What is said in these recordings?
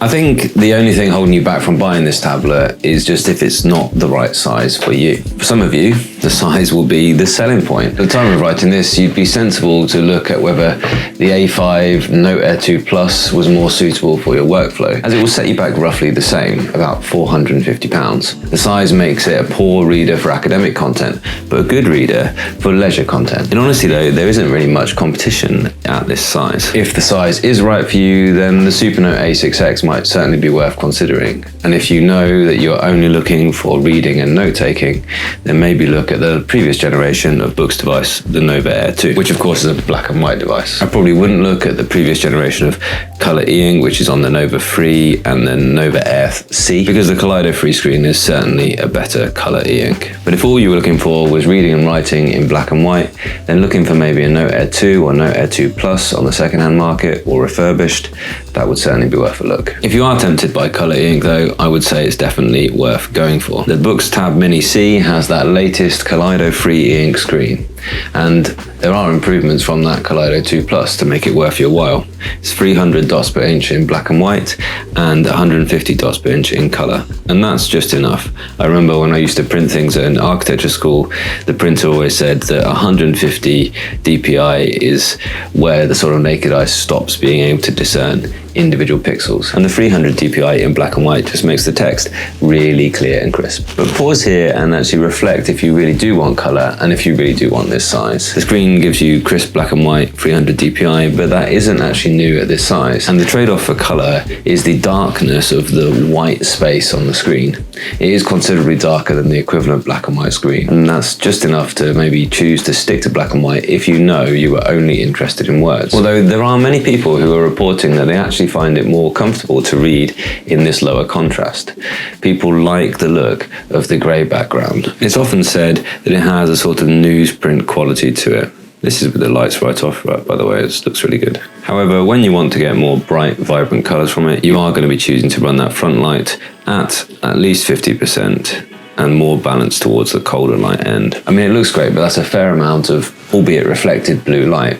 I think the only thing holding you back from buying this tablet is just if it's not the right size for you. For some of you, the size will be the selling point. At the time of writing this, you'd be sensible to look at whether the A5 Note Air 2 Plus was more suitable for your workflow, as it will set you back roughly the same, about £450. The size makes it a poor reader for academic content, but a good reader for leisure content. In honesty though, there isn't really much competition at this size. If the size is right for you, then the Supernote A6X might certainly be worth considering. And if you know that you're only looking for reading and note-taking, then maybe look at the previous generation of Boox device, the Nova Air 2, which of course is a black and white device. I probably wouldn't look at the previous generation of Color Eink, which is on the Nova 3 and then Nova Air C, because the Kaleido free screen is certainly a better Color Eink. But if all you were looking for was reading and writing in black and white, then looking for maybe a Note Air 2 or Note Air 2 Plus on the second-hand market or refurbished, that would certainly be worth a look. If you are tempted by Color Eink though, I would say it's definitely worth going for. The Boox Tab Mini C has that latest Kaleido free e-ink screen, and there are improvements from that Kaleido 2 Plus to make it worth your while. It's 300 dots per inch in black and white and 150 dots per inch in color, and that's just enough. I remember when I used to print things at an architecture school, the printer always said that 150 dpi is where the sort of naked eye stops being able to discern individual pixels, and the 300 dpi in black and white just makes the text really clear and crisp. But pause here and actually reflect if you really do want color and if you really do want this size. The screen gives you crisp black and white 300 dpi, but that isn't actually new at this size, and the trade-off for color is the darkness of the white space on the screen. It is considerably darker than the equivalent black and white screen, and that's just enough to maybe choose to stick to black and white if you know you are only interested in words. Although there are many people who are reporting that they actually find it more comfortable to read in this lower contrast. People like the look of the grey background. It's often said that it has a sort of newsprint quality to it. This is with the lights right off, by the way, it looks really good. However, when you want to get more bright, vibrant colours from it, you are going to be choosing to run that front light at least 50% and more balanced towards the colder light end. I mean, it looks great, but that's a fair amount of, albeit reflected, blue light,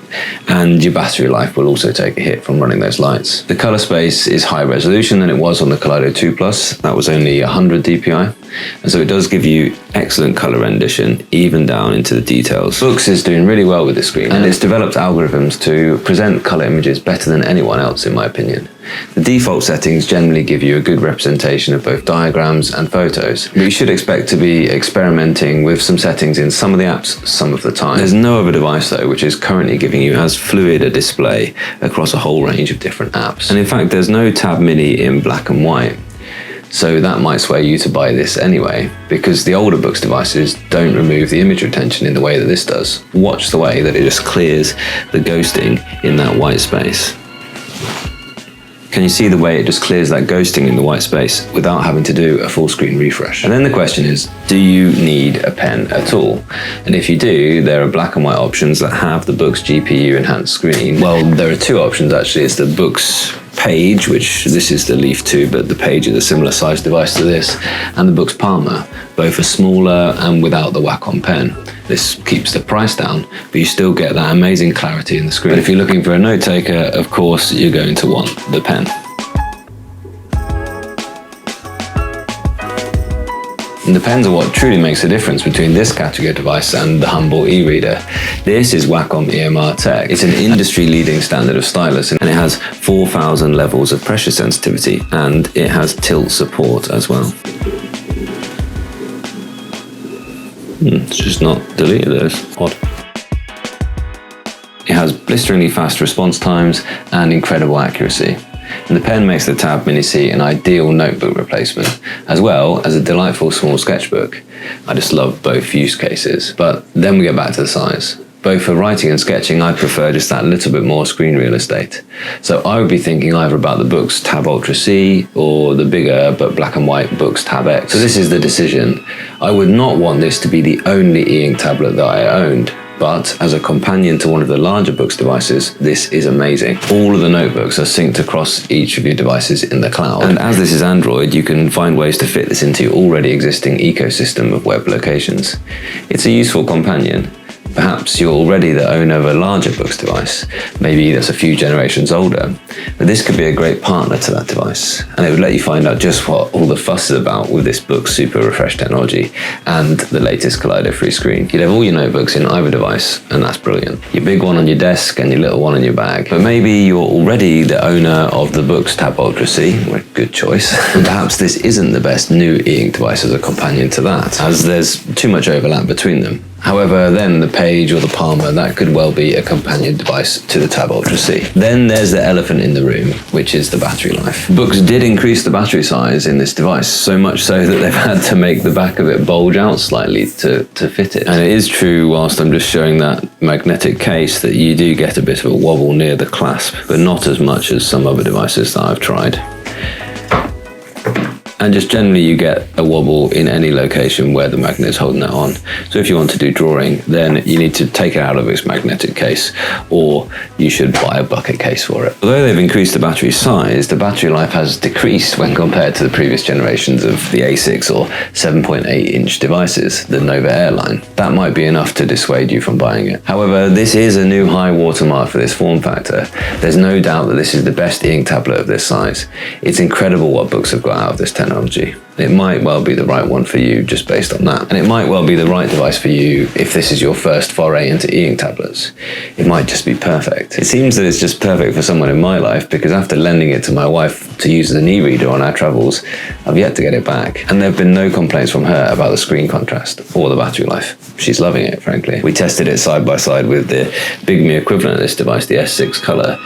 and your battery life will also take a hit from running those lights. The colour space is higher resolution than it was on the Kaleido 2 Plus. That was only 100 dpi, and so it does give you excellent colour rendition, even down into the details. Boox is doing really well with this screen, and it's developed algorithms to present colour images better than anyone else, in my opinion. The default settings generally give you a good representation of both diagrams and photos, but you should expect to be experimenting with some settings in some of the apps some of the time. There's no other device though which is currently giving you as fluid a display across a whole range of different apps. And in fact, there's no Tab Mini in black and white, so that might sway you to buy this anyway, because the older Boox devices don't remove the image retention in the way that this does. Watch the way that it just clears the ghosting in that white space. Can you see the way it just clears that ghosting in the white space without having to do a full screen refresh? And then the question is, do you need a pen at all? And if you do, there are black and white options that have the Boox GPU enhanced screen. Well, there are two options actually. It's the Boox Page, which this is the Leaf 2, but the Page is a similar sized device to this, and the Boox Palmer, both are smaller and without the Wacom pen. This keeps the price down, but you still get that amazing clarity in the screen. But if you're looking for a note taker, of course, you're going to want the pen. And the pens are what truly makes the difference between this category of device and the humble e-reader. This is Wacom EMR tech. It's an industry-leading standard of stylus, and it has 4,000 levels of pressure sensitivity, and it has tilt support as well. It's just not deleted, that's odd. It has blisteringly fast response times and incredible accuracy. And the pen makes the Tab Mini C an ideal notebook replacement, as well as a delightful small sketchbook. I just love both use cases. But then we get back to the size. Both for writing and sketching, I prefer just that little bit more screen real estate. So I would be thinking either about the Boox Tab Ultra C or the bigger but black and white Boox Tab X. So this is the decision. I would not want this to be the only e-ink tablet that I owned, but as a companion to one of the larger Boox devices, this is amazing. All of the notebooks are synced across each of your devices in the cloud. And as this is Android, you can find ways to fit this into your already existing ecosystem of web locations. It's a useful companion, Perhaps you're already the owner of a larger Boox device, maybe that's a few generations older, but this could be a great partner to that device, and it would let you find out just what all the fuss is about with this Boox super refresh technology and the latest Collider-free screen. You'd have all your notebooks in either device, and that's brilliant. Your big one on your desk and your little one in your bag. But maybe you're already the owner of the Boox Tab Ultra C, good choice, and perhaps this isn't the best new e-ink device as a companion to that, as there's too much overlap between them. However, then the Page or the Palmer, that could well be a companion device to the Tab Ultra C. Then there's the elephant in the room, which is the battery life. Boox did increase the battery size in this device, so much so that they've had to make the back of it bulge out slightly to fit it. And it is true, whilst I'm just showing that magnetic case, that you do get a bit of a wobble near the clasp, but not as much as some other devices that I've tried. And just generally you get a wobble in any location where the magnet is holding that on. So if you want to do drawing, then you need to take it out of its magnetic case, or you should buy a bucket case for it. Although they've increased the battery size, the battery life has decreased when compared to the previous generations of the A6 or 7.8-inch devices, the Nova Air line. That might be enough to dissuade you from buying it. However, this is a new high watermark for this form factor. There's no doubt that this is the best e-ink tablet of this size. It's incredible what Boox have got out of this technology. It might well be the right one for you just based on that. And it might well be the right device for you if this is your first foray into e-ink tablets. It might just be perfect. It seems that it's just perfect for someone in my life, because after lending it to my wife to use as an e-reader on our travels, I've yet to get it back. And there have been no complaints from her about the screen contrast or the battery life. She's loving it, frankly. We tested it side by side with the Big Me equivalent of this device, the S6 Color.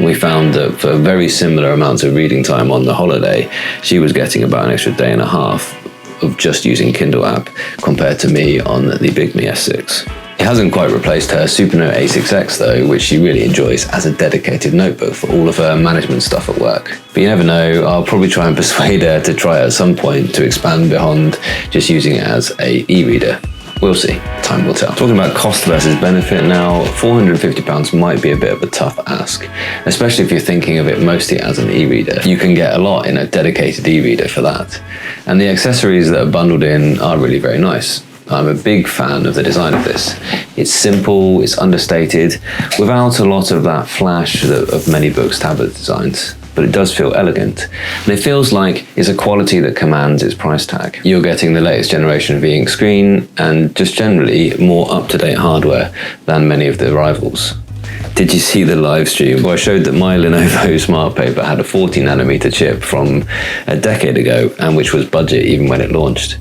We found that for very similar amounts of reading time on the holiday, she was getting about an extra day and a half of just using Kindle app compared to me on the Big Me S6. It hasn't quite replaced her Supernote A6X though, which she really enjoys as a dedicated notebook for all of her management stuff at work. But you never know, I'll probably try and persuade her to try it at some point to expand beyond just using it as a e-reader. We'll see, time will tell. Talking about cost versus benefit now, £450 might be a bit of a tough ask, especially if you're thinking of it mostly as an e-reader. You can get a lot in a dedicated e-reader for that. And the accessories that are bundled in are really very nice. I'm a big fan of the design of this. It's simple, it's understated, without a lot of that flash of many Boox tablet designs. But it does feel elegant, and it feels like it's a quality that commands its price tag. You're getting the latest generation of e-ink screen and just generally more up-to-date hardware than many of the rivals. Did you see the live stream where I showed that my Lenovo Smart Paper had a 40nm chip from a decade ago, and which was budget even when it launched?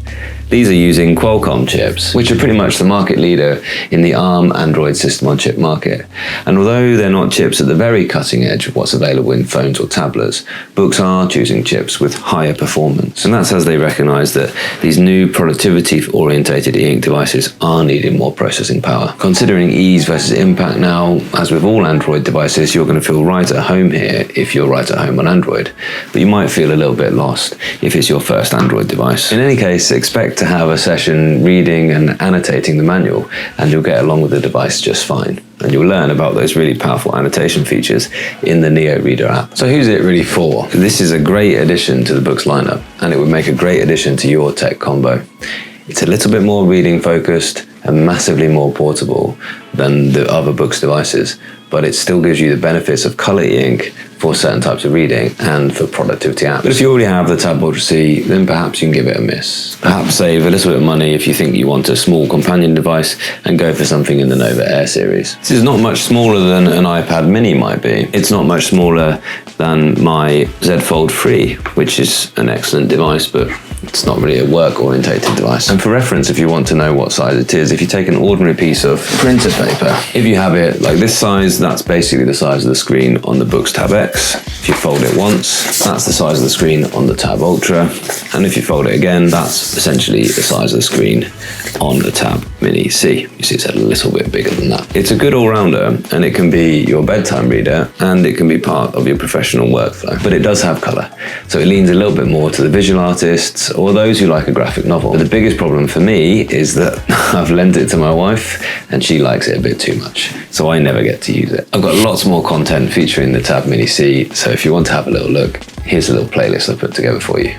These are using Qualcomm chips, which are pretty much the market leader in the ARM Android system on chip market. And although they're not chips at the very cutting edge of what's available in phones or tablets, Boox are choosing chips with higher performance. And that's as they recognize that these new productivity-orientated e-ink devices are needing more processing power. Considering ease versus impact now, as with all Android devices, you're going to feel right at home here if you're right at home on Android. But you might feel a little bit lost if it's your first Android device. In any case, expect to have a session reading and annotating the manual, and you'll get along with the device just fine. And you'll learn about those really powerful annotation features in the Neo Reader app. So who's it really for? This is a great addition to the Boox lineup, and it would make a great addition to your tech combo. It's a little bit more reading focused and massively more portable than the other Boox devices, but it still gives you the benefits of color e-ink for certain types of reading and for productivity apps. But if you already have the Tab Ultra C, then perhaps you can give it a miss. Perhaps save a little bit of money if you think you want a small companion device and go for something in the Nova Air series. This is not much smaller than an iPad mini might be. It's not much smaller than my Z Fold 3, which is an excellent device, but it's not really a work-orientated device. And for reference, if you want to know what size it is, if you take an ordinary piece of printer paper, if you have it like this size, that's basically the size of the screen on the Boox Tab X. If you fold it once, that's the size of the screen on the Tab Ultra. And if you fold it again, that's essentially the size of the screen on the Tab Mini C. You see it's a little bit bigger than that. It's a good all-rounder, and it can be your bedtime reader, and it can be part of your professional workflow. But it does have colour, so it leans a little bit more to the visual artists or those who like a graphic novel. But the biggest problem for me is that I've lent it to my wife, and she likes it a bit too much, so I never get to use it. I've got lots more content featuring the Tab Mini C, so if you want to have a little look, here's a little playlist I put together for you.